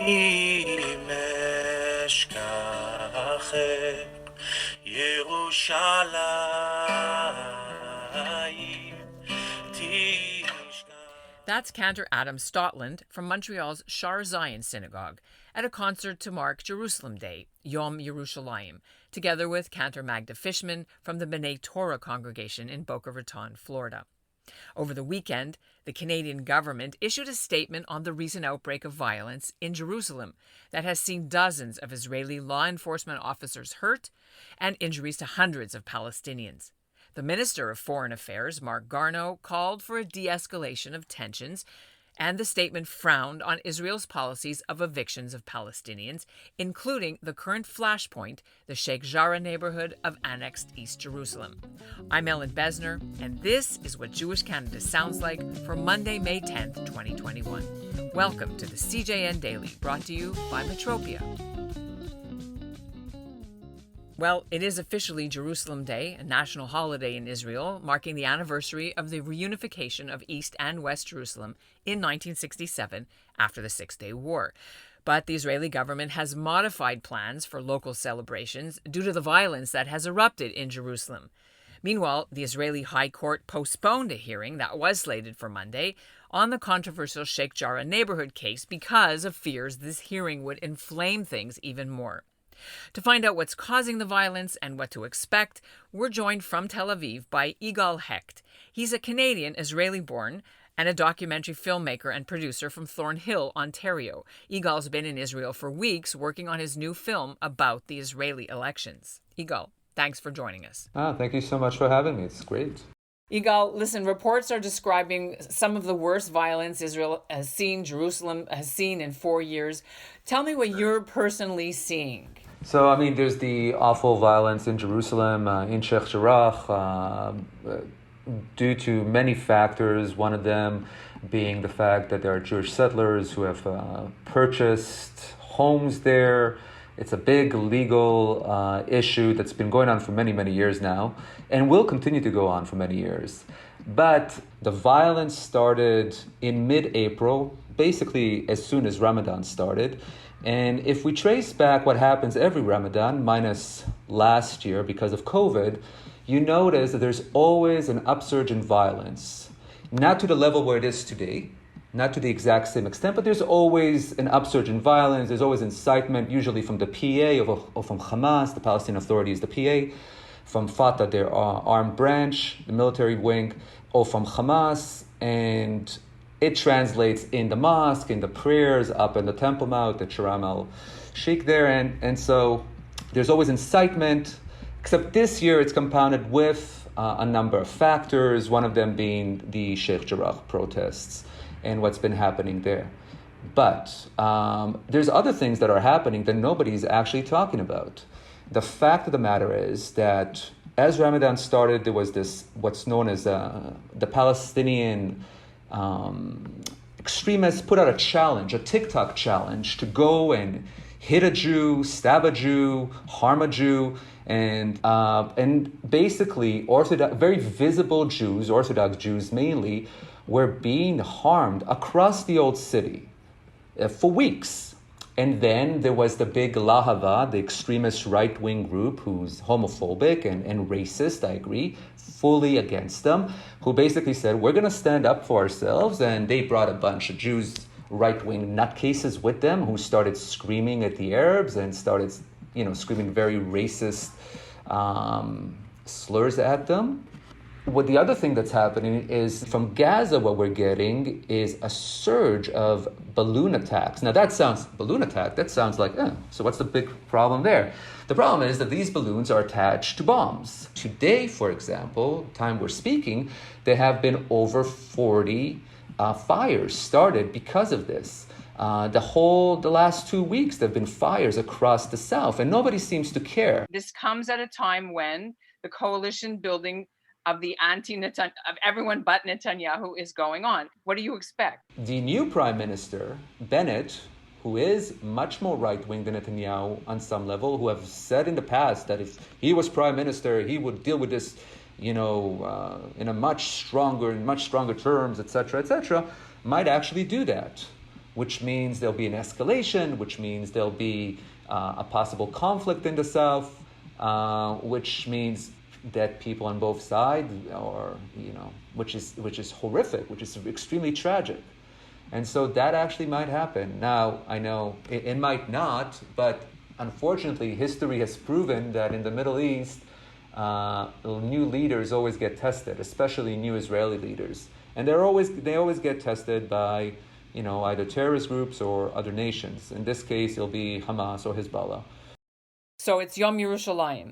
אם אשכח את ירושלים תשכח. That's Cantor Adam Stotland from Montreal's Shar Zion Synagogue at a concert to mark Jerusalem Day, Yom Yerushalayim, together with Cantor Magda Fishman from the B'nai Torah congregation in Boca Raton, Florida. Over the weekend, the Canadian government issued a statement on the recent outbreak of violence in Jerusalem that has seen dozens of Israeli law enforcement officers hurt and injuries to hundreds of Palestinians. The Minister of Foreign Affairs, Marc Garneau, called for a de-escalation of tensions, and the statement frowned on Israel's policies of evictions of Palestinians, including the current flashpoint, the Sheik Jarrah neighbourhood of annexed East Jerusalem. I'm Ellen Besner, and this is what Jewish Canada sounds like for Monday, May 10th, 2021. Welcome to the CJN Daily, brought to you by Metropia. Well, it is officially Jerusalem Day, a national holiday in Israel, marking the anniversary of the reunification of East and West Jerusalem in 1967 after the Six-Day War. But the Israeli government has modified plans for local celebrations due to the violence that has erupted in Jerusalem. Meanwhile, the Israeli High Court postponed a hearing that was slated for Monday on the controversial Sheik Jarrah neighbourhood case because of fears this hearing would inflame things even more. To find out what's causing the violence and what to expect, we're joined from Tel Aviv by Igal Hecht. He's a Canadian, Israeli-born, and a documentary filmmaker and producer from Thornhill, Ontario. Igal's been in Israel for weeks working on his new film about the Israeli elections. Igal, thanks for joining us. Thank you so much for having me. It's great. Igal, listen, reports are describing some of the worst violence Israel has seen, Jerusalem has seen in 4 years. Tell me what you're personally seeing. So, there's the awful violence in Jerusalem, in Sheik Jarrah, due to many factors, one of them being the fact that there are Jewish settlers who have purchased homes there. It's a big legal issue that's been going on for many, many years now, and will continue to go on for many years. But the violence started in mid-April, basically as soon as Ramadan started. And if we trace back what happens every Ramadan, minus last year because of COVID, you notice that there's always an upsurge in violence. Not to the level where it is today, not to the exact same extent, but there's always an upsurge in violence. There's always incitement, usually from the PA or from Hamas, the Palestinian Authority is the PA, from Fatah, their armed branch, the military wing, or from Hamas, and it translates in the mosque, in the prayers, up in the Temple Mount, the Sharm el-Sheikh there. And so there's always incitement, except this year it's compounded with a number of factors, one of them being the Sheik Jarrah protests and what's been happening there. But there's other things that are happening that nobody's actually talking about. The fact of the matter is that as Ramadan started, there was this, what's known as the Palestinian extremists put out a challenge, a TikTok challenge, to go and hit a Jew, stab a Jew, harm a Jew, and basically very visible Jews, Orthodox Jews mainly, were being harmed across the old city for weeks. And then there was the big Lahava, the extremist right-wing group who's homophobic and racist, I agree, fully against them, who basically said, we're going to stand up for ourselves. And they brought a bunch of Jews, right-wing nutcases with them who started screaming at the Arabs and started, screaming very racist slurs at them. What the other thing that's happening is from Gaza, what we're getting is a surge of balloon attacks. Now that sounds like, so what's the big problem there? The problem is that these balloons are attached to bombs. Today, for example, time we're speaking, there have been over 40 fires started because of this. The last 2 weeks, there have been fires across the south, and nobody seems to care. This comes at a time when the coalition building of the of everyone but Netanyahu is going on. What do you expect? The new prime minister, Bennett, who is much more right-wing than Netanyahu on some level, who have said in the past that if he was prime minister, he would deal with this, in much stronger terms, etc., might actually do that. which means there'll be an escalation, which means there'll be a possible conflict in the south, which means dead people on both sides, or which is horrific, which is extremely tragic. And so that actually might happen. Now, I know it might not, but unfortunately, history has proven that in the Middle East, new leaders always get tested, especially new Israeli leaders. And they always get tested by, either terrorist groups or other nations. In this case, it'll be Hamas or Hezbollah. So it's Yom Yerushalayim.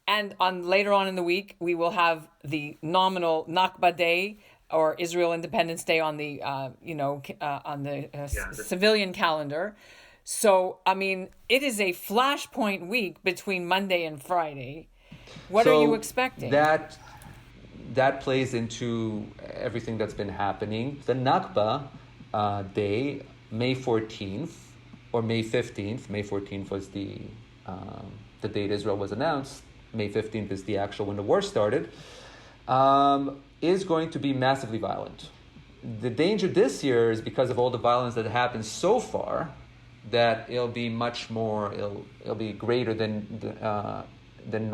And later on in the week, we will have the nominal Nakba Day, or Israel Independence Day on the civilian calendar. So, it is a flashpoint week between Monday and Friday. What are you expecting? That plays into everything that's been happening. The Nakba Day, May 14th, or May 15th. May 14th was the date Israel was announced. May 15th is the actual when the war started. Is going to be massively violent. The danger this year is because of all the violence that happened so far, that it'll be much more. It'll be greater than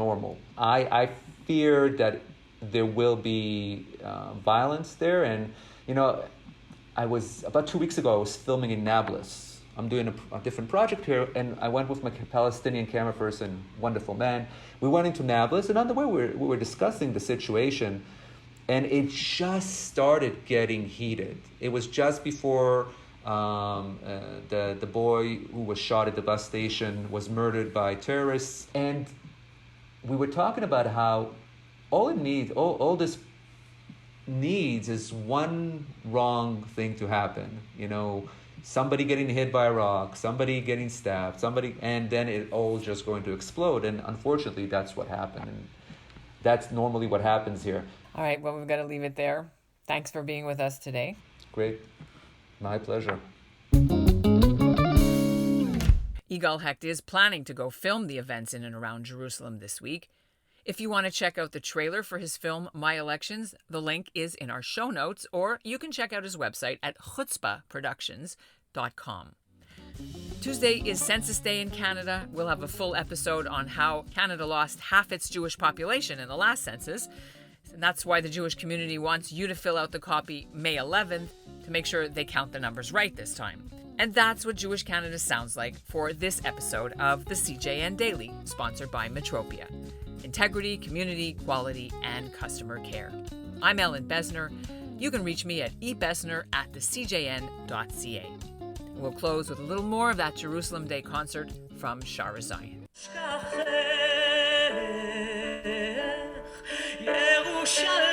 normal. I fear that there will be violence there, and I was about 2 weeks ago. I was filming in Nablus. I'm doing a different project here, and I went with my Palestinian camera person, wonderful man. We went into Nablus, and on the way we were discussing the situation. And it just started getting heated. It was just before the boy who was shot at the bus station was murdered by terrorists. And we were talking about how all this needs is one wrong thing to happen. Somebody getting hit by a rock, somebody getting stabbed, and then it all just going to explode. And unfortunately, that's what happened. And that's normally what happens here. All right, well, we've got to leave it there. Thanks for being with us today. Great. My pleasure. Igal Hecht is planning to go film the events in and around Jerusalem this week. If you want to check out the trailer for his film, My Elections, the link is in our show notes, or you can check out his website at chutzpahproductions.com. Tuesday is Census Day in Canada. We'll have a full episode on how Canada lost half its Jewish population in the last census. And that's why the Jewish community wants you to fill out the copy May 11th to make sure they count the numbers right this time. And that's what Jewish Canada sounds like for this episode of the CJN Daily, sponsored by Metropia. Integrity, community, quality, and customer care. I'm Ellen Besner. You can reach me at ebesner@thecjn.ca. We'll close with a little more of that Jerusalem Day concert from Shara Zion. Yerushalayim